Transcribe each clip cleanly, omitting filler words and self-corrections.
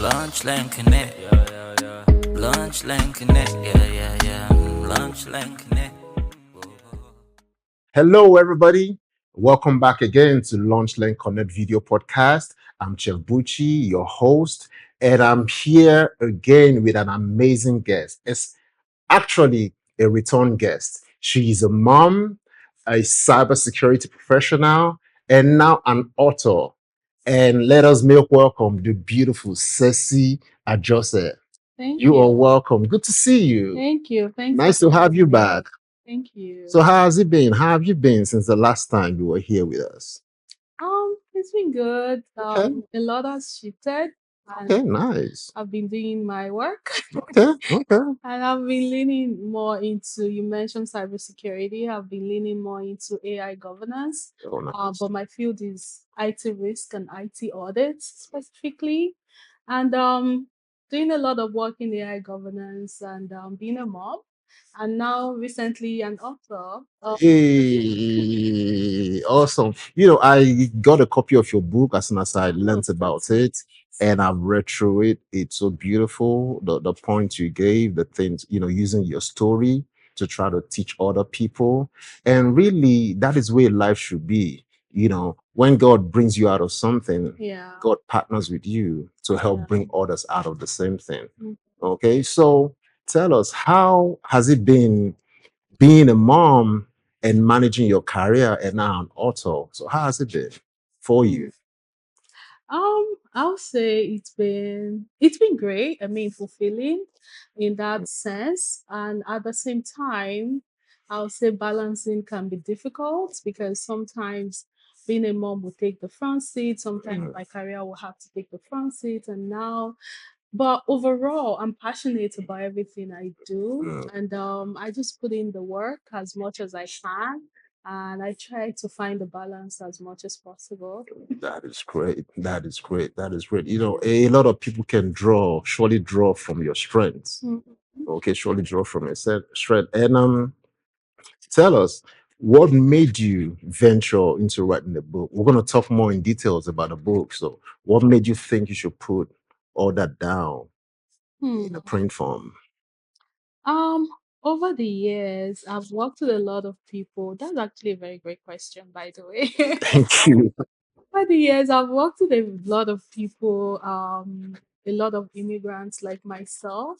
Lunchline Connect. Lunchline Connect. Lunchline Connect. Hello, everybody. Welcome back again to Launch Lane Connect Video Podcast. I'm Chef Bucci, your host, and I'm here again with an amazing guest. It's actually a return guest. She is a mom, a cybersecurity professional, and now an author. And let us make welcome the beautiful Ceci Ajose. Thank You are you. welcome. Good to see you. Thank you. Thanks Nice for to have having you me. back. Thank you. So how has it been? How have you been since the last time you were here with us? It's been good. Okay, A lot has shifted, okay, and nice. I've been doing my work, Okay, okay. and I've been leaning more into. You mentioned cybersecurity. I've been leaning more into AI governance. Oh, nice. But my field is IT risk and IT audits specifically, and doing a lot of work in AI governance and being a mom, and now recently an author. Hey, awesome. I got a copy of your book as soon as I learned about it, and I've read through it. It's so beautiful. The points you gave, the things, using your story to try to teach other people. And really, that is where life should be. When God brings you out of something, Yeah. God partners with you to help Yeah. bring others out of the same thing. Mm. Okay, so tell us, how has it been being a mom and managing your career and now an author? So how has it been for you? I'll say it's been great. I mean, fulfilling in that sense, and at the same time, I'll say balancing can be difficult because sometimes being a mom will take the front seat. Sometimes my career will have to take the front seat, and now, but overall, I'm passionate about everything I do, Mm, and I just put in the work as much as I can, and I try to find the balance as much as possible. that is great. That is great. That is great. A lot of people can surely draw from your strengths. Mhm. Okay, surely draw from your strength. And tell us, what made you venture into writing the book? We're going to talk more in details about the book. So, what made you think you should put all that down Hmm. in a print form? Um, Over the years, I've worked with a lot of people. That's actually a very great question, by the way. Thank you. Over the years, I've worked with a lot of people, a lot of immigrants like myself,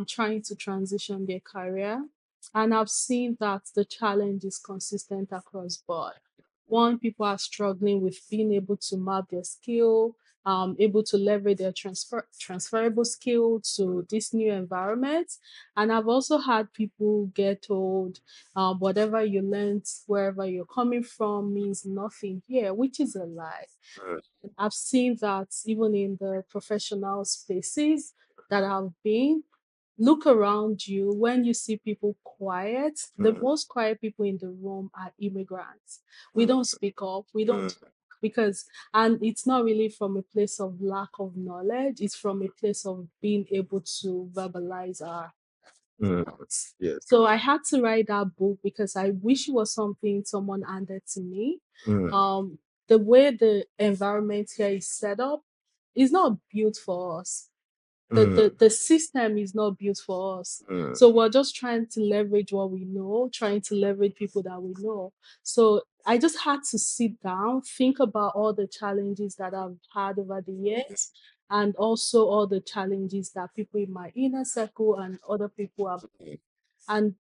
trying to transition their career. And I've seen that the challenge is consistent across board. One, people are struggling with being able to map their skill, able to leverage their transferable skill to this new environment. And I've also had people get told, whatever you learned wherever you're coming from means nothing here, which is a lie. I've seen that even in the professional spaces that I've been. Look around you. When you see people quiet, the most quiet people in the room are immigrants. We don't speak up, we don't talk because, and it's not really from a place of lack of knowledge, it's from a place of being able to verbalize our Mm, thoughts. yes. So I had to write that book because I wish it was something someone handed to me. Mm, The way the environment here is set up is not built for us. The system is not built for us. mm. So we're just trying to leverage what we know, trying to leverage people that we know. So I just had to sit down, think about all the challenges that I've had over the years, and also all the challenges that people in my inner circle and other people have, and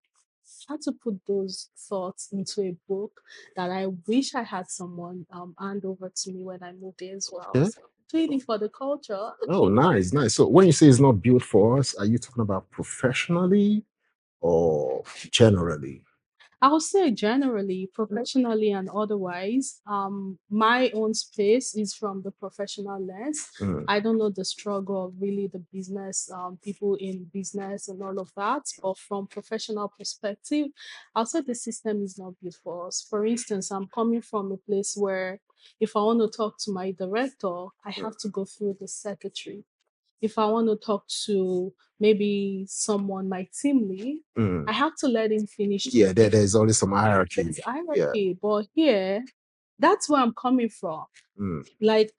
had to put those thoughts into a book that I wish I had someone hand over to me when I moved there as well. Okay. So doing it for the culture. Oh, nice, nice. So when you say it's not built for us, are you talking about professionally or generally? I would say generally, professionally and otherwise, my own space is from the professional lens. Mm, I don't know the struggle of really the business, people in business and all of that, but from professional perspective, I'll say the system is not built for us. For instance, I'm coming from a place where if I want to talk to my director, I have to go through the secretary. If I want to talk to maybe someone, my team lead, mm. I have to let him finish. Yeah, there's always some hierarchy. There's Yeah. hierarchy, but here, that's where I'm coming from. Mm, Like,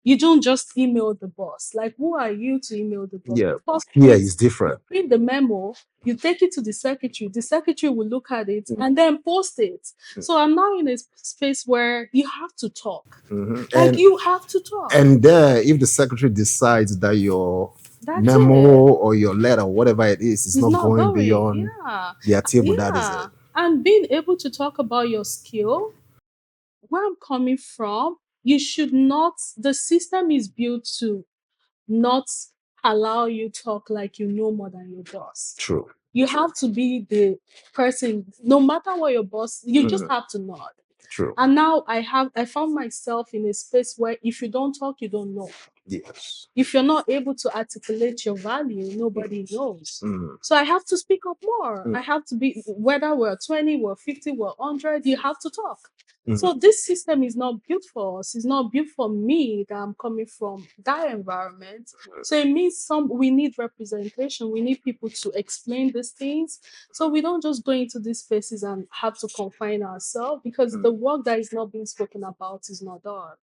you don't just email the boss. Like, who are you to email the boss? Yeah, The boss here prints- is different. print the memo, you take it to the secretary. The secretary will look at it and then post it. So I'm now in a space where you have to talk. Mhm. Like, you have to talk. And there, if the secretary decides that your That's memo it. or your letter, whatever it is It's not going going. beyond Yeah. their table, that is Yeah. it. And being able to talk about your skill, where I'm coming from, you should not, the system is built to not allow you talk like you know more than your boss. True. You have to be the person, no matter what your boss, you just have to nod. True. And now I found myself in a space where if you don't talk, you don't know. Yes. If you're not able to articulate your value, nobody knows. So I have to speak up more. I have to be, whether we're 20, we're 50, we're 100, you have to talk. So this system is not built for us. It's not built for me that I'm coming from that environment. So it means we need representation. We need people to explain these things. So we don't just go into these spaces and have to confine ourselves because the work that is not being spoken about is not done.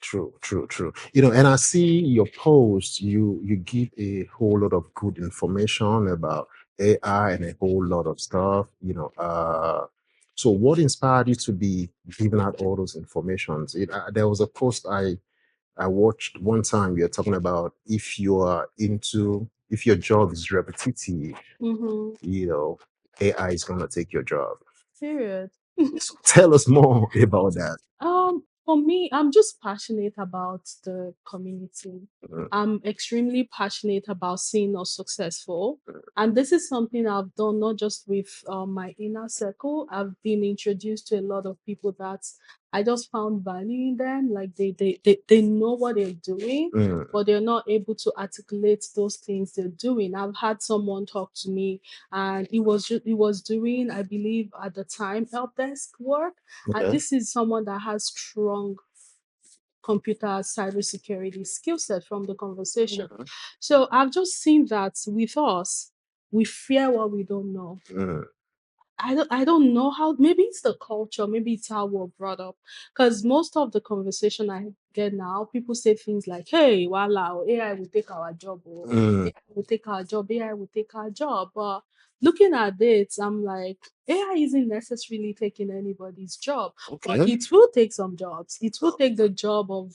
True, true, true. And I see your post, you give a whole lot of good information about AI and a whole lot of stuff. So what inspired you to be giving out all those informations? There was a post I watched one time. You're talking about if your job is repetitive, AI is gonna take your job. Period. So tell us more about that. For me, I'm just passionate about the community. I'm extremely passionate about seeing us successful. And this is something I've done not just with my inner circle. I've been introduced to a lot of people that I just found value in them. Like they know what they're doing, but they're not able to articulate those things they're doing. I've had someone talk to me and he was doing, I believe at the time, help desk work. And this is someone that has strong computer cybersecurity skill set from the conversation. So I've just seen that with us, we fear what we don't know. I don't know how, maybe it's the culture, maybe it's how we're brought up. Because most of the conversation I get now, people say things like, hey, voila, AI will take our job, or AI will take our job, AI will take our job. But looking at it, I'm like, AI isn't necessarily taking anybody's job. But it will take some jobs. It will take the job of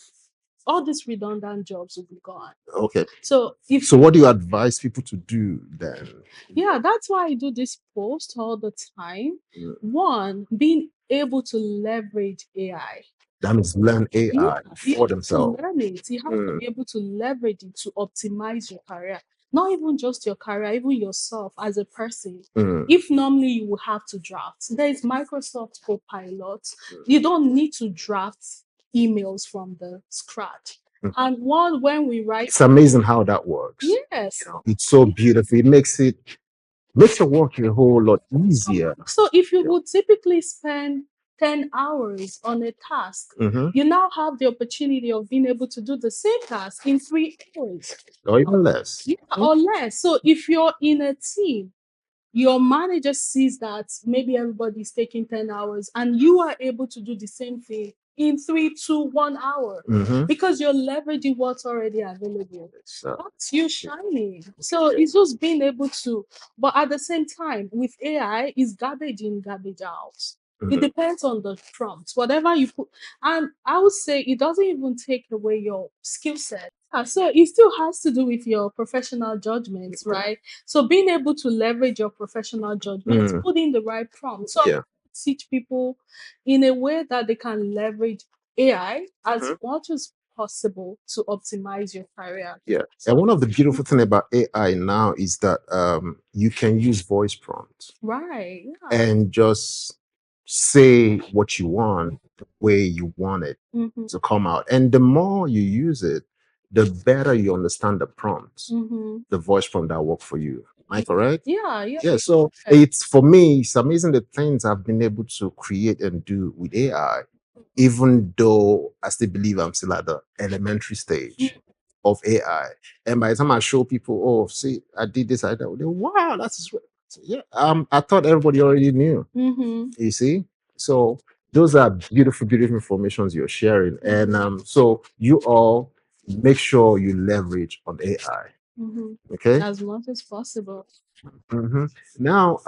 all these redundant jobs will be gone. Okay. So So what do you advise people to do then? yeah, that's why I do this post all the time. One, being able to leverage AI. That means learn AI You for have to themselves. learn it. You have to be able to leverage it to optimize your career. Not even just your career, even yourself as a person. If normally you will have to draft, there is Microsoft Copilot. You don't need to draft emails from the scratch. And when we write, It's amazing how that works. yes, It's so beautiful. It makes your work a whole lot easier. So if you would typically spend 10 hours on a task, you now have the opportunity of being able to do the same task in 3 hours. Or even less. Yeah, or less. So if you're in a team, your manager sees that maybe everybody's taking 10 hours and you are able to do the same thing in 3 to 1 hour because you're leveraging what's already available. That's you shining. So it's just being able to, but at the same time, with AI, it's garbage in, garbage out. It depends on the prompt, whatever you put. And I would say it doesn't even take away your skill set. So it still has to do with your professional judgments, right? So being able to leverage your professional judgments, put in the right prompt. So I teach people in a way that they can leverage AI as much as possible to optimize your career. Yeah. And one of the beautiful thing about AI now is that you can use voice prompts. Right. Yeah. And just say what you want the way you want it to come out. And the more you use it, the better you understand the prompts, the voice prompt that work for you. Am I correct? Yeah. Yeah. Yeah. So it's, for me, it's amazing the things I've been able to create and do with AI, even though I still believe I'm still at the elementary stage of AI. And by the time I show people, oh, see, I did this, I did that, they, wow, that's so, yeah. I thought everybody already knew. You see, so those are beautiful, beautiful informations you're sharing. And so you all make sure you leverage on AI. Mhm. Okay. As much as possible. hmm Now,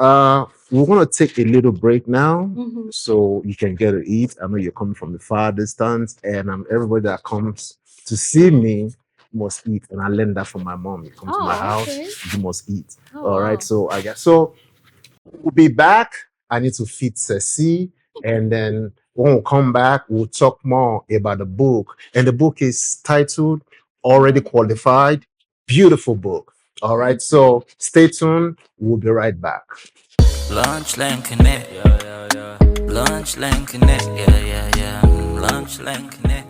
we're gonna take a little break now, Mhm. so you can get to eat. I know you're coming from the far distance, and everybody that comes to see me must eat, and I learned that from my mom. You come to my Oh, house, okay. you must eat. Oh, All right. wow. So I guess so. We'll be back. I need to feed Ceci, and then when we come back, we'll talk more about the book. And the book is titled "Already Already Qualified." Beautiful book. All right. So stay tuned. We'll be right back. Lunch Lane Connect, yeah, yeah, yeah. Lunch Lane Connect, yeah, yeah, yeah. Lunch Lane Connect.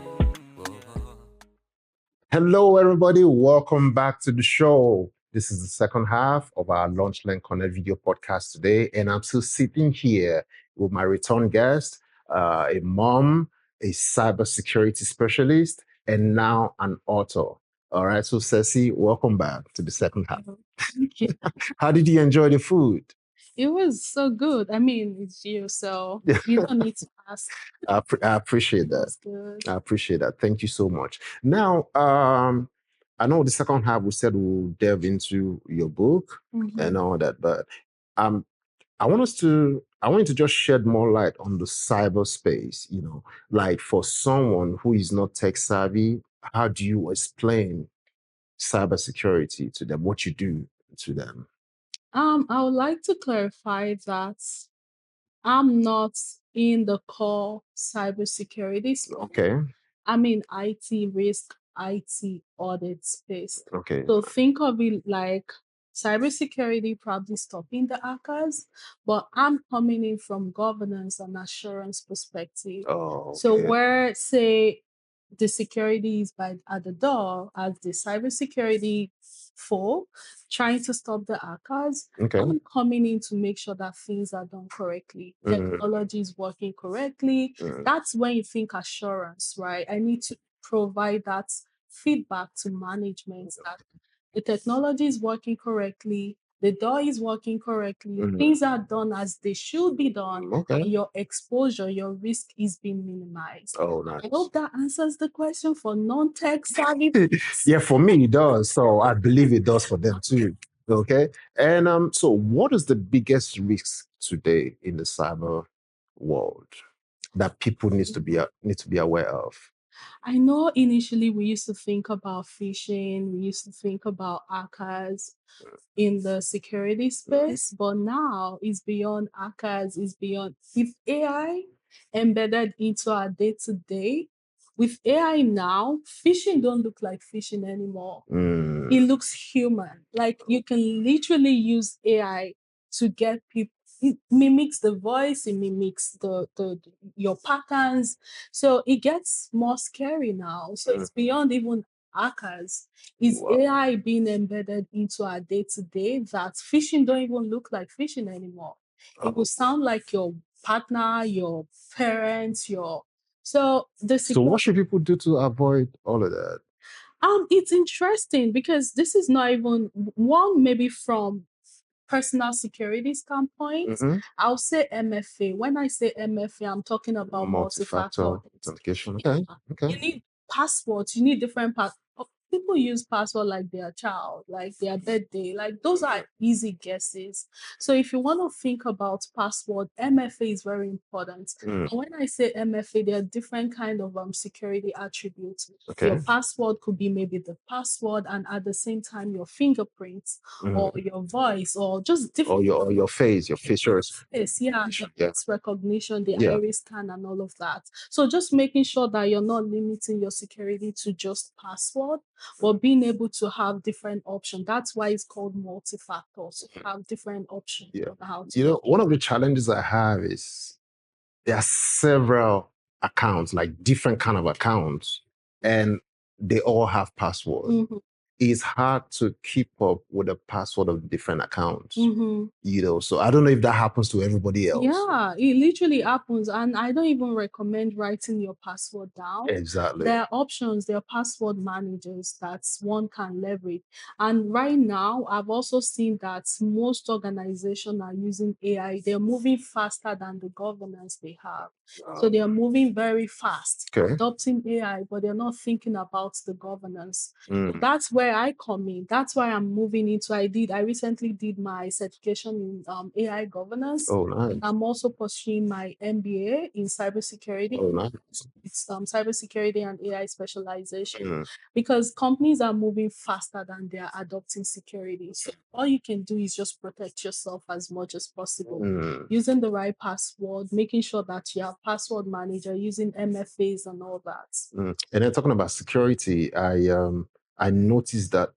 Hello, everybody. Welcome back to the show. This is the second half of our Launch Learn Connect video podcast today, and I'm still sitting here with my return guest, a mom, a cybersecurity specialist, and now an author. All right, so Ceci, welcome back to the second half. Thank you. How did you enjoy the food? It was so good. I mean, it's you, so you don't need to ask. I appreciate It that. was good. I appreciate that. Thank you so much. Now, I know the second half we said we'll delve into your book and Mhm. all that, but um, I want you to just shed more light on the cyberspace. Like for someone who is not tech savvy, how do you explain cybersecurity to them? What you do to them? I would like to clarify that I'm not in the core cybersecurity space. Okay, I'm in IT risk, IT audit space. okay. So think of it like cybersecurity probably stopping the hackers, but I'm coming in from governance and assurance perspective. Oh, So okay. where say the security is by at the door as the cybersecurity foe trying to stop the hackers, Okay. I'm coming in to make sure that things are done correctly, Mm, technology is working correctly. mm, That's when you think assurance, right? I need to provide that feedback to management that the technology is working correctly, the door is working correctly, mm, things are done as they should be done, okay. and your exposure, your risk is being minimized. Oh, I nice. hope that answers the question for non-tech savvy. Yeah, for me it does. So I believe it does for them too. Okay. And so what is the biggest risk today in the cyber world that people need to be aware of? I know initially we used to think about phishing, we used to think about hackers in the security space, but now it's beyond hackers, it's beyond with AI embedded into our day to day. With AI now, phishing don't look like phishing anymore. Mm, It looks human. Like you can literally use AI to get people. It mimics the voice, it mimics the your patterns. So it gets more scary now. So mm, it's beyond even hackers. It's wow. AI being embedded into our day to day that phishing don't even look like phishing anymore. It will sound like your partner, your parents, your so the So what should people do to avoid all of that? it's interesting because this is not even one maybe from personal security standpoint. Hmm. I'll say MFA. When I say MFA, I'm talking about multi-factor Multi-factor authentication. authentication. Okay. Okay. You need passwords, you need different people use password like their child, like their birthday, like those are easy guesses. So if you want to think about password, MFA is very important. Mm, And when I say MFA, there are different kind of security attributes. Your okay. password could be maybe the password and at the same time your fingerprints Mm. or your voice or just different Or your face, your facial face, yeah, the recognition. Yeah. face recognition, the Yeah. iris scan, and all of that. So just making sure that you're not limiting your security to just password, but being able to have different options. That's why it's called multi-factor. So have different options Yeah. on how to do. One of the challenges I have is there are several accounts, like different kind of accounts, and they all have password. Mhm, It's hard to keep up with the password of different accounts. mhm. So I don't know if that happens to everybody else. Yeah, it literally happens. And I don't even recommend writing your password down. Exactly. There are options, there are password managers that one can leverage. And right now, I've also seen that most organizations are using AI. They're moving faster than the governance they have. So they are moving very fast, Okay. adopting AI, but they're not thinking about the governance. Mm. That's where I come in. That's why I'm moving into. I recently did my certification in AI governance. Oh, nice. I'm also pursuing my MBA in cybersecurity. Oh, nice. It's cybersecurity and AI specialization, Mm. because companies are moving faster than they are adopting security. So all you can do is just protect yourself as much as possible, Mm. using the right password, making sure that you have password manager, using MFAs and all that. Mm. And then talking about security, I noticed that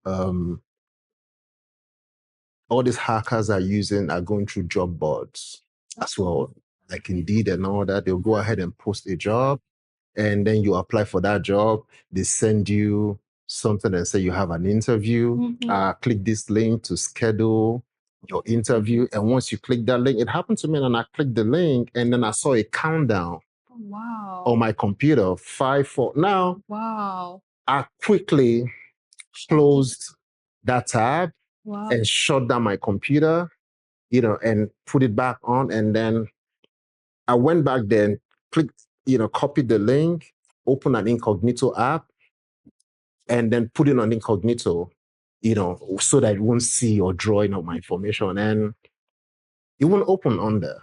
all these hackers are going through job boards as well, like Indeed and all that. They'll go ahead and post a job, and then you apply for that job. They send you something and say you have an interview. Click this link to schedule your interview. And once you click that link, it happened to me, and I clicked the link, and then I saw a countdown Wow. on my computer, 5, 4. Now, Wow. I quickly closed that tab Wow. and shut down my computer, and put it back on. And then I went back then, clicked, copied the link, open an incognito app, and then put it on incognito, so that it won't see or draw in of my information. And it won't open on there.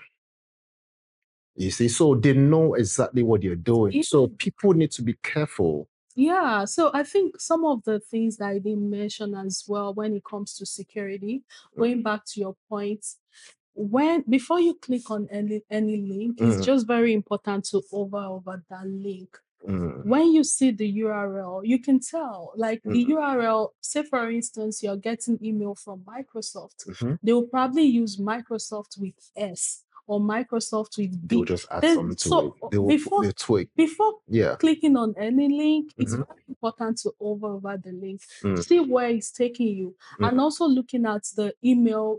You see, so they know exactly what you're doing. Yeah. So people need to be careful. Yeah, so I think some of the things that I didn't mention as well when it comes to security, going back to your point, before you click on any link, it's just very important to over that link. When you see the URL, you can tell, like the URL, say for instance, you're getting email from Microsoft, they will probably use Microsoft with S or Microsoft with B. They'll just add something to it. They'll tweak. Before Yeah. clicking on any link, it's very important to over the link, see where it's taking you, and also looking at the email,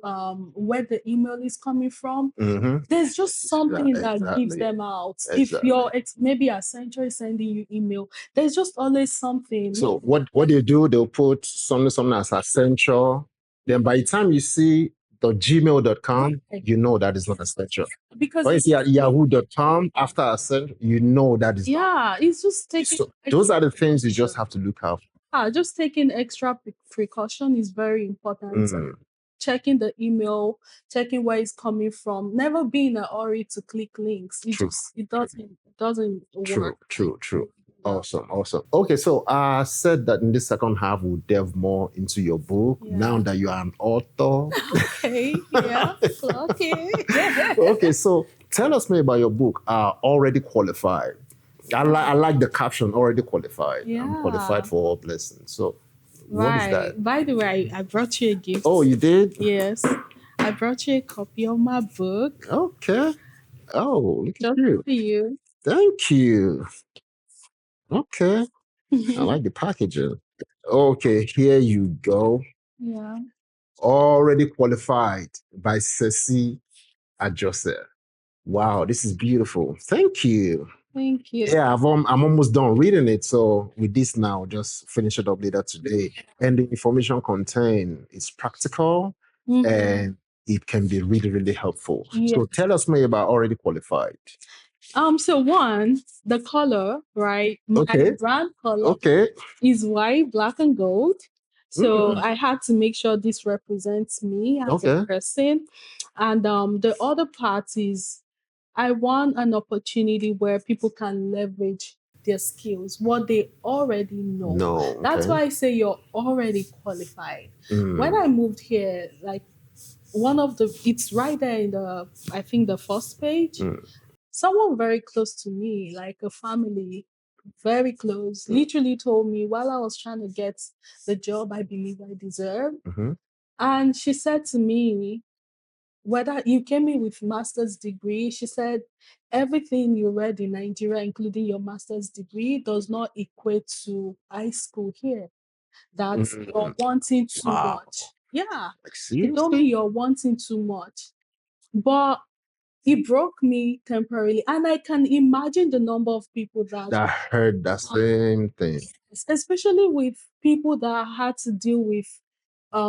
where the email is coming from. There's just something that gives them out. If you're maybe Accenture is sending you email, there's just always something. So what they do, they'll put something as Accenture. Then by the time you see the gmail.com, you know that is not Accenture. Because When you see at yahoo.com after Accenture, you know that is not. it's just taking. So those are the things you just have to look out for. Just taking extra precaution is very important. Checking the email, checking where it's coming from. Never be in a hurry to click links. It doesn't work. True. Awesome. Okay, so I said that in this second half we'll delve more into your book. Now that you are an author. Okay. Yeah. Okay. Okay, so tell us more about your book, Already Qualified. I like the caption, Already Qualified. Yeah. I'm qualified for all blessings. So what is that? By the way, I brought you a gift. Oh, you did? Yes. I brought you a copy of my book. Okay. Oh, look at Just you. for you. Thank you. Okay. I like the packaging. Okay, here you go. Yeah. Already Qualified by Ceci Ajose. Wow, this is beautiful. Thank you. Thank you. Yeah, I'm almost done reading it. So with this now, just finish it up later today. And the information contained is practical and it can be really, really helpful. Yeah. So tell us more about Already Qualified. So one, the color, right? My brand color is white, black, and gold. So I had to make sure this represents me as a person. And the other part is I want an opportunity where people can leverage their skills, what they already know. No. That's why I say you're already qualified. When I moved here, like it's right there in I think the first page. Someone very close to me, like a family, very close, literally told me while I was trying to get the job I believe I deserve. And she said to me, whether you came in with master's degree, she said, everything you read in Nigeria, including your master's degree, does not equate to high school here. That you're wanting too much. Yeah. She told me you're wanting too much. But it broke me temporarily. And I can imagine the number of people that heard the same thing. Especially with people that had to deal with,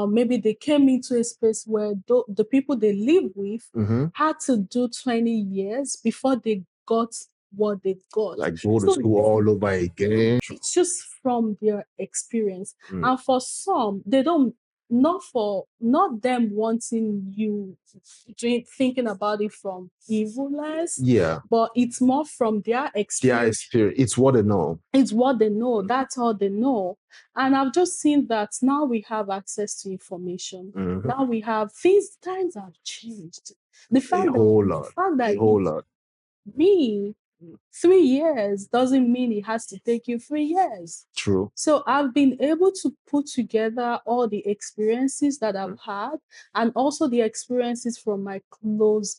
maybe they came into a space where the people they live with had to do 20 years before they got what they've got. Like go to So school all over again. it's just from their experience. Mm. And for some, they don't, not them wanting you thinking about it from evilness, Yeah, but it's more from their their experience. experience. It's what they know. It's what they know. That's all they know. And I've just seen that now we have access to information. Mhm. Now we have things, times have changed. The A fact whole that, lot. the fact A that whole lot. me 3 years doesn't mean it has to take you 3 years. True. So I've been able to put together all the experiences that I've had and also the experiences from my close.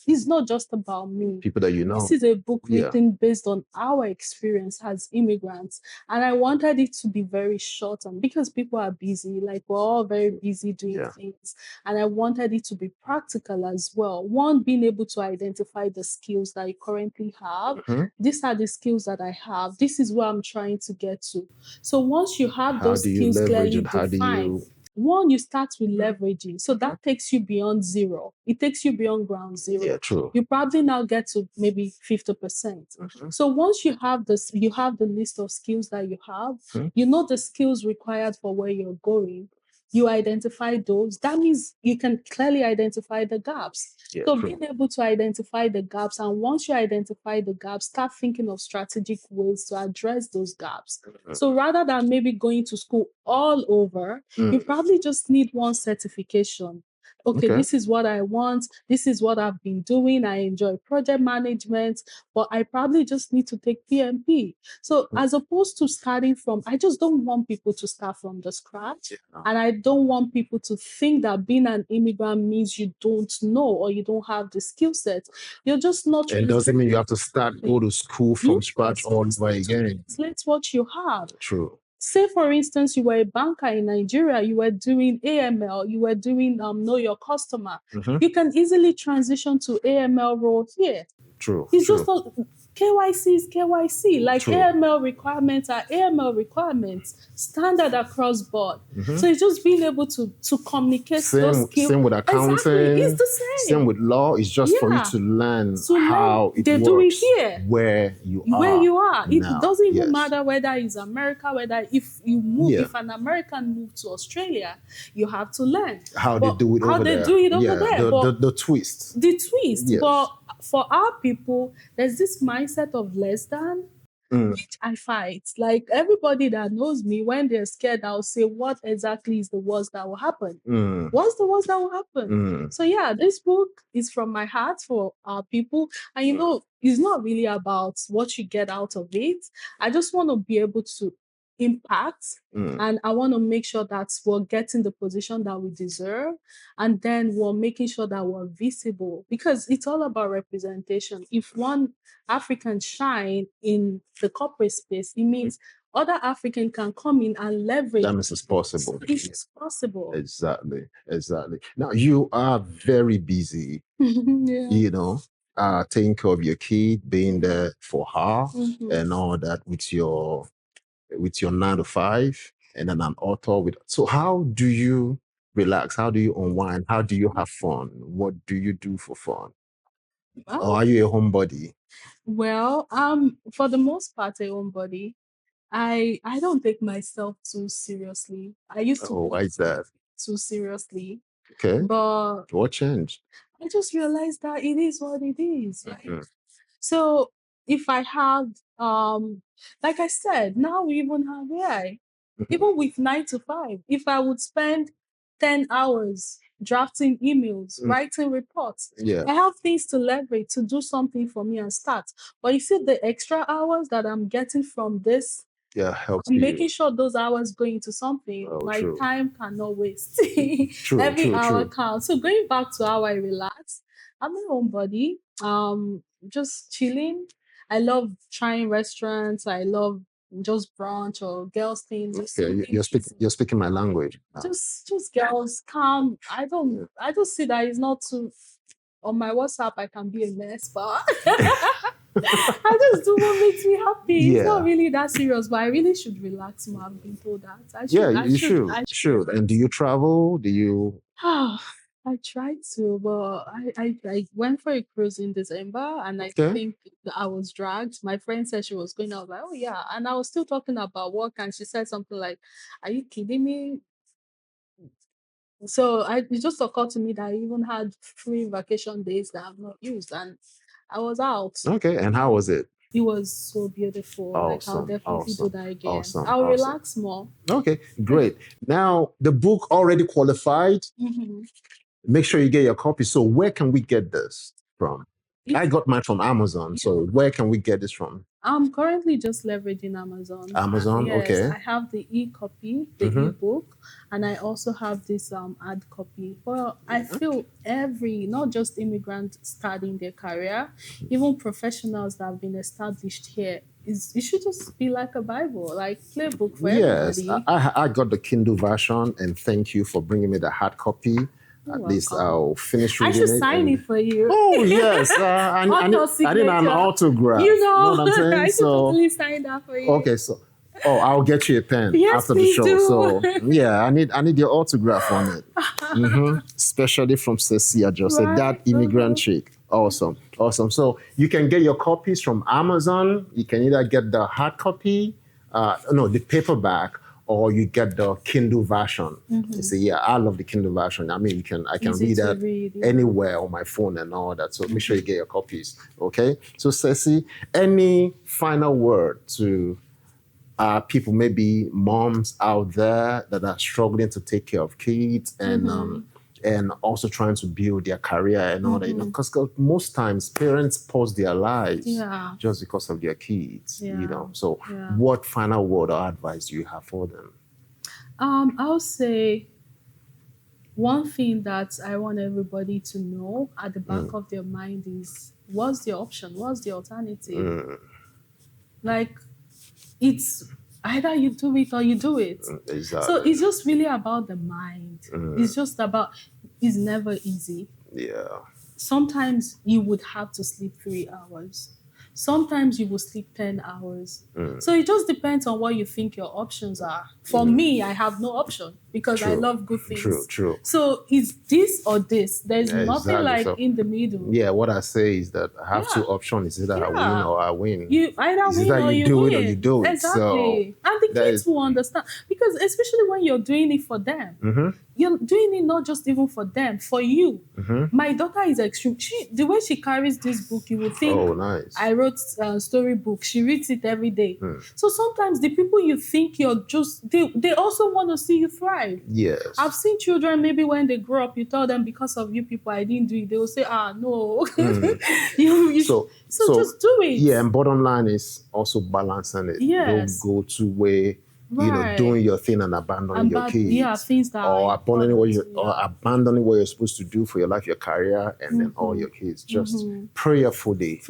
It's not just about me. People that you know. This is a book Yeah. written based on our experience as immigrants. And I wanted it to be very short, and because people are busy, like we're all very busy doing Yeah. things. And I wanted it to be practical as well. One, being able to identify the skills that you currently have. Mhm. These are the skills that I have. This is where I'm trying to get to. So once you have How those do you skills leverage clearly it? How do defined, you? one, you start with leveraging. So that takes you beyond zero. It takes you beyond ground zero. Yeah, true. You probably now get to maybe 50%. Mhm. So once you have this, you have the list of skills that you have, Mhm. you know the skills required for where you're going. You identify those. That means you can clearly identify the gaps. Yeah, So true. being able to identify the gaps, and once you identify the gaps, start thinking of strategic ways to address those gaps. So rather than maybe going to school all over, you probably just need one certification. Okay, Okay. this is what I want. This is what I've been doing. I enjoy project management, but I probably just need to take PMP. So as opposed to starting from, I just don't want people to start from the scratch. Yeah. And I don't want people to think that being an immigrant means you don't know or you don't have the skill set. You're just not. And doesn't mean you have to go to school from scratch all over again. Translate what you have. True. Say, for instance, you were a banker in Nigeria, you were doing AML, you were doing know your customer. Mhm. You can easily transition to AML role here. True. It's True. just not KYC is KYC. Like True. AML requirements are AML requirements, standard across board. Mhm. So it's just being able to communicate those skills. Same with accounting. Exactly, it's the same. Same with law. It's just for you Yeah. to learn To learn, how it they works do it here. where you Where are. you are. It now. doesn't even Yes. matter whether it's America, whether if you move, Yeah. if an American moved to Australia, you have to learn How But they do it how over they there. do it over Yeah, there. But the twist. the twist. Yes. But for our people, there's this mindset of less than, which I fight. Like everybody that knows me, when they're scared, I'll say, what exactly is the worst that will happen? What's the worst that will happen? So yeah, this book is from my heart for our people. And you know, it's not really about what you get out of it. I just want to be able to impact and I want to make sure that we're getting the position that we deserve, and then we're making sure that we're visible, because it's all about representation. If one African shine in the corporate space, it means other African can come in and leverage. That means it's possible. It's possible. Exactly. Now you are very busy, Yeah. you know, taking care of your kid, being there for her and all that with your 9 to 5, and then an author with. So how do you relax? How do you unwind? How do you have fun? What do you do for fun? Or are you a homebody? Well, for the most part, a homebody. I don't take myself too seriously. I used to Oh, why is that? too seriously, Okay. but What changed? I just realized that it is what it is, right? So if I had, like I said, now we even have AI. Even with 9 to 5, if I would spend 10 hours drafting emails, writing reports, Yeah. I have things to leverage to do something for me and start. But you see, the extra hours that I'm getting from this, Yeah, helps I'm you. making sure those hours go into something. Oh, My true. time cannot waste. True, Every true, hour true. counts. So going back to how I relax, I'm a homebody. Just chilling. I love trying restaurants. I love just brunch or girls things. Just Okay, you're speaking my language. just girls calm. I just see that it's not too. On my WhatsApp, I can be a mess, but I just do what makes me happy. It's not Yeah. really that serious, but I really should relax more. I've been told that. Yeah, you should. And do you travel? Do you? I tried to, but I went for a cruise in December and I Okay. think I was dragged. My friend said she was going. I was like, oh yeah. And I was still talking about work and she said something like, are you kidding me? So it just occurred to me that I even had free vacation days that I've not used and I was out. Okay. And how was it? It was so beautiful. Like I'll Awesome. definitely do Awesome. that again. Awesome. I'll Awesome. relax more. Okay. Great. Now, the book already qualified. Mhm. Make sure you get your copy. So, where can we get this from? I got mine from Amazon. So, where can we get this from? I'm currently just leveraging Amazon. Amazon. Yes, Okay. I have the e-copy, the ebook, and I also have this hard copy. Well, I feel not just immigrants starting their career, even professionals that have been established here, it should just be like a Bible, like playbook for Yes, everybody. I got the Kindle version, and thank you for bringing me the hard copy. At least welcome. I'll finish I reading should it. sign it for you. Oh yes, I need an Signature. autograph. You know, what I'm saying? I should So totally sign that for you. okay, so I'll get you a pen Yes, after the please show. do. So yeah, I need your autograph on it. Especially from Cecilia Jose, Right. that immigrant chick. Awesome, awesome. So you can get your copies from Amazon. You can either get the hard copy, the paperback, or you get the Kindle version. You see, yeah, I love the Kindle version. I mean, I can Easy read to that read, yeah. anywhere on my phone and all that. So make sure you get your copies. Okay. So Ceci, any final word to people, maybe moms out there that are struggling to take care of kids and also trying to build their career and all that, because most times parents pause their lives just because of their kids, So what final word or advice do you have for them? I'll say one thing that I want everybody to know at the back of their mind is what's the option? What's the alternative? Like, it's either you do it or you do it. Exactly. So it's just really about the mind. It's never easy. Yeah. Sometimes you would have to sleep 3 hours. Sometimes you will sleep 10 hours. So it just depends on what you think your options are. For me, I have no option because I love good things. True. So it's this or this. There's nothing like in the middle. Yeah, what I say is that I have two options. It's either I win or I win. You either it's win or you do win. it or you do it. Exactly. So and the kids will understand. Because especially when you're doing it for them, you're doing it not just even for them, for you. My daughter is extreme. The way she carries this book, you would think, oh, nice. I wrote a storybook. She reads it every day. So sometimes the people you think you're just, they also want to see you thrive. Yes. I've seen children, maybe when they grow up, you tell them, because of you people, I didn't do it. They will say, no. So just do it. Yeah, and bottom line is also balancing it. Yes. Don't go to where doing your thing and abandoning your kids. Yeah, things that or abandoning what you're supposed to do for your life, your career, and then all your kids. Just prayerfully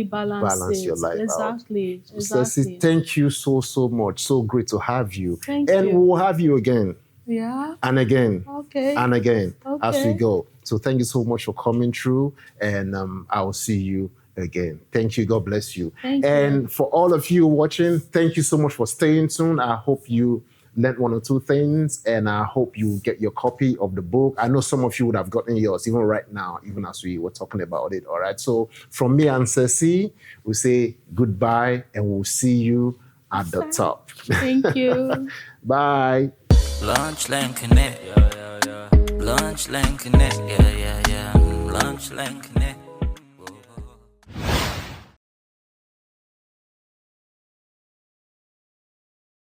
balance your life Exactly. out. Ceci, thank you so much. So great to have you. Thank you. And we'll have you again. Yeah. And again. Okay. And again as Okay. we go. So thank you so much for coming through, and I will see you again. Thank you. God bless you. Thank you. And for all of you watching, thank you so much for staying tuned. I hope you learned one or two things, and I hope you get your copy of the book. I know some of you would have gotten yours even right now, even as we were talking about it. All right. So from me and Ceci, we say goodbye, and we'll see you at the top. Thank you. Bye. Lunch Lane Connect, Lunch Lane Connect, Lunch Lane Connect.